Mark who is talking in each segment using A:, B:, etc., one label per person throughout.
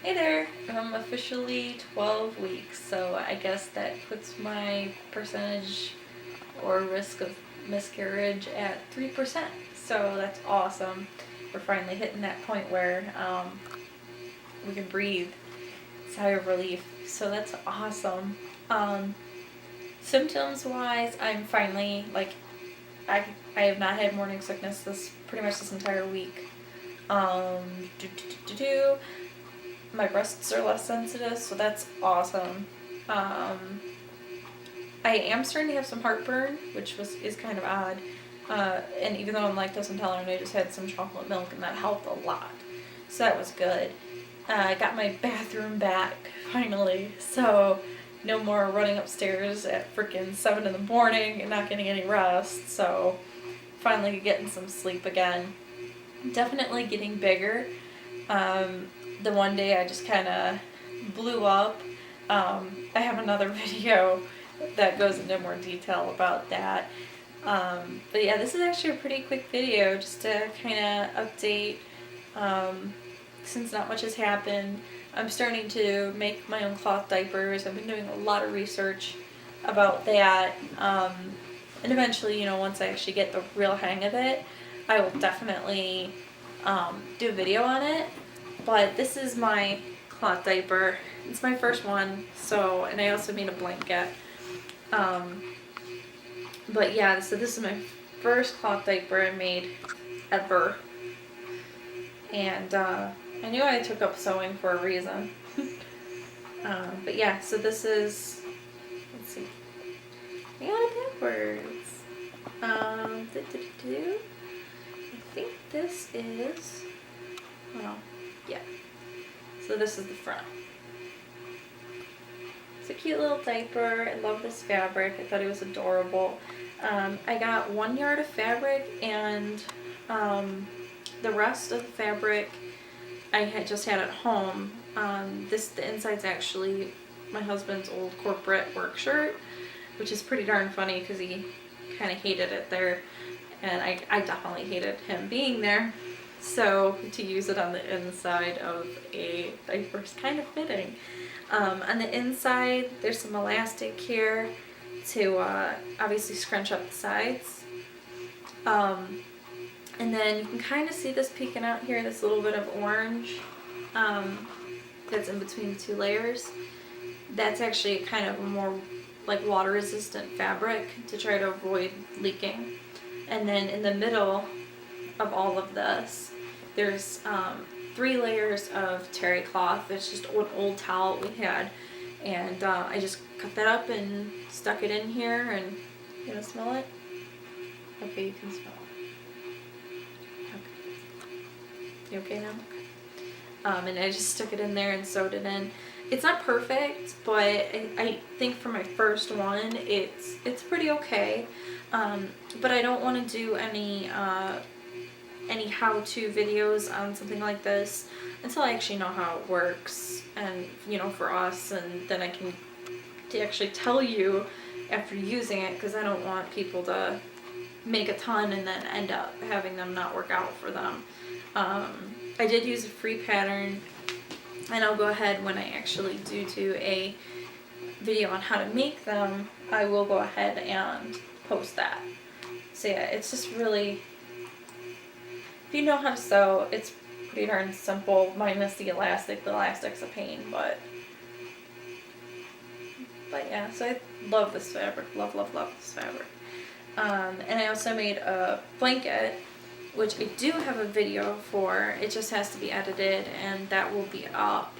A: Hey there, I'm officially 12 weeks, so I guess that puts my percentage or risk of miscarriage at 3%. So that's awesome. We're finally hitting that point where we can breathe. Sigh of relief. So that's awesome. Um, Symptoms wise, I'm finally like I have not had morning sickness this pretty much this entire week. Do, do, do, do, do. My breasts are less sensitive, so that's awesome. Um, I am starting to have some heartburn, which is kind of odd. And even though I'm lactose intolerant, I just had some chocolate milk, and that helped a lot. So that was good. I got my bathroom back finally, so no more running upstairs at freaking 7 in the morning and not getting any rest. So finally getting some sleep again. Definitely getting bigger. Um, the one day I just kind of blew up. I have another video that goes into more detail about that. But yeah, this is actually a pretty quick video just to kind of update. Since not much has happened, I'm starting to make my own cloth diapers. I've been doing a lot of research about that. And eventually, once I actually get the real hang of it, I will definitely do a video on it. But this is my cloth diaper. It's my first one, and I also made a blanket. But yeah, so this is my first cloth diaper I made ever. And I knew I took up sewing for a reason. But yeah, so this is, let's see, I got it backwards. I think this is, well, yeah. So this is the front. It's a cute little diaper. I love this fabric. I thought it was adorable. I got 1 yard of fabric, and the rest of the fabric I had just had at home. The inside's actually my husband's old corporate work shirt, which is pretty darn funny because he kind of hated it there, and I definitely hated him being there. So to use it on the inside of a diaper is kind of fitting. On the inside, there's some elastic here to obviously scrunch up the sides. And then you can kind of see this peeking out here, this little bit of orange that's in between the two layers. That's actually kind of a more like water resistant fabric to try to avoid leaking. And then in the middle of all of this, there's 3 layers of terry cloth. It's just an old towel we had, and I just cut that up and stuck it in here. And you wanna smell it? Okay, you can smell it. Okay. You okay now? And I just stuck it in there and sewed it in. It's not perfect, but I think for my first one, it's pretty okay. But I don't want to do any how-to videos on something like this until I actually know how it works, and for us, and then I can actually tell you after using it, because I don't want people to make a ton and then end up having them not work out for them. I did use a free pattern, and I'll go ahead when I actually do a video on how to make them, I will go ahead and post that. So yeah, it's just really, if you know how to sew, it's pretty darn simple, minus the elastic. The elastic's a pain, but yeah, so I love this fabric, love this fabric. And I also made a blanket, which I do have a video for. It just has to be edited, and that will be up.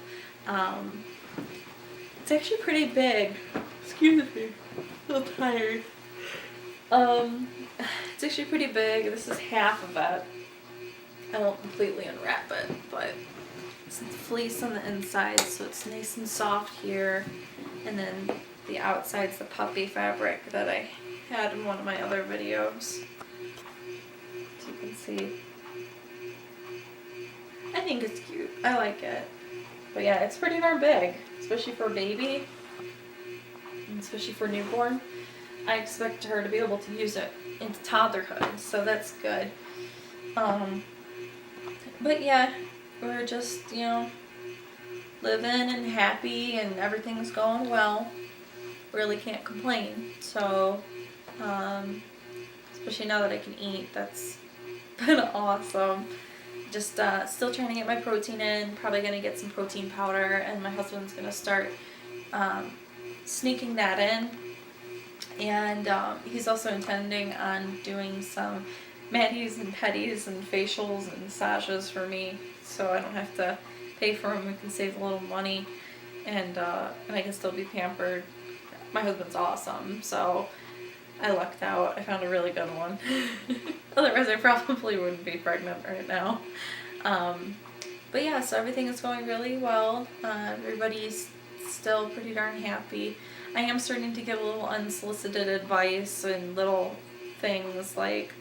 A: It's actually pretty big. Excuse me, a little tired. It's actually pretty big. This is half of it. I won't completely unwrap it, but it's fleece on the inside, so it's nice and soft here, and then the outside's the puppy fabric that I had in one of my other videos. As you can see, I think it's cute. I like it. But yeah, it's pretty darn big, especially for a baby, and especially for newborn. I expect her to be able to use it into toddlerhood, so that's good. But yeah, we're just, living and happy and everything's going well. Really can't complain. So, especially now that I can eat, that's been awesome. Just still trying to get my protein in. Probably going to get some protein powder, and my husband's going to start sneaking that in. And he's also intending on doing some manis and pedis and facials and massages for me, so I don't have to pay for them. We can save a little money, and I can still be pampered. My husband's awesome, so I lucked out. I found a really good one. Otherwise, I probably wouldn't be pregnant right now. But yeah, so everything is going really well. Everybody's still pretty darn happy. I am starting to get a little unsolicited advice and little things like,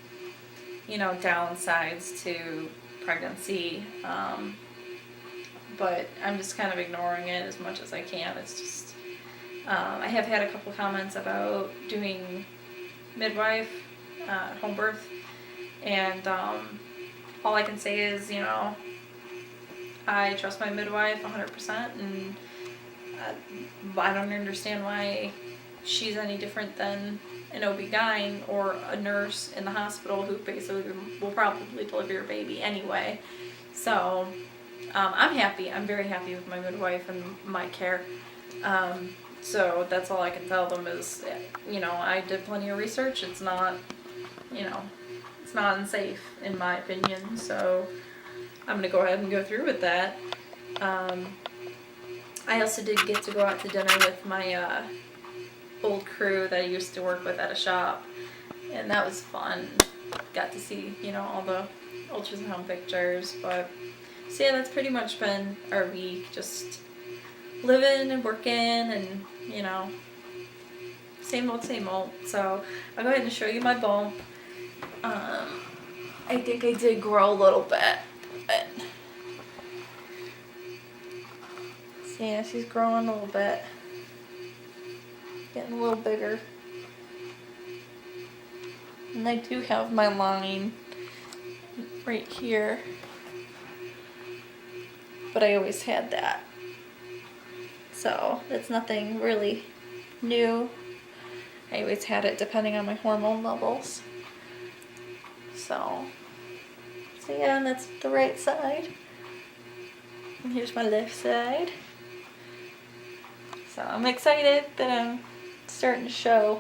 A: you know, downsides to pregnancy. But I'm just kind of ignoring it as much as I can. It's just, I have had a couple comments about doing midwife, home birth, and all I can say is, you know, I trust my midwife 100%, and I don't understand why she's any different than an OB-GYN or a nurse in the hospital who basically will probably deliver your baby anyway. So I'm happy. I'm very happy with my midwife and my care. So that's all I can tell them is, you know, I did plenty of research. It's not, you know, it's not unsafe in my opinion. So I'm going to go ahead and go through with that. I also did get to go out to dinner with my old crew that I used to work with at a shop, and that was fun. Got to see, you know, all the ultrasound pictures. But so yeah, that's pretty much been our week, just living and working and, you know, same old, same old. So I'll go ahead and show you my bump. I think I did grow a little bit, but see, yeah, she's growing a little bit, getting a little bigger. And I do have my line right here, but I always had that. So it's nothing really new. I always had it depending on my hormone levels. So yeah, and that's the right side. And here's my left side. So I'm excited that I'm starting to show,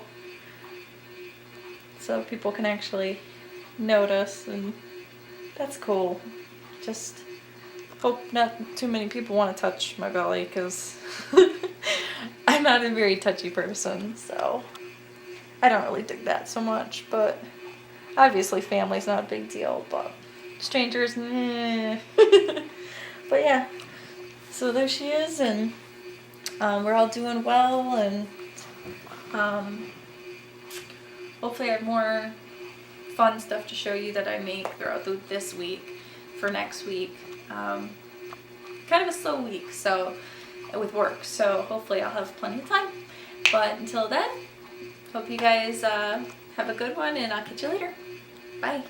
A: so people can actually notice, and that's cool. Just hope not too many people want to touch my belly, because I'm not a very touchy person, so I don't really dig that so much. But obviously family's not a big deal, but strangers, meh. But yeah, so there she is, and we're all doing well, and hopefully I have more fun stuff to show you that I make throughout this week for next week. Kind of a slow week, so with work, so hopefully I'll have plenty of time. But until then, hope you guys have a good one, and I'll catch you later. Bye.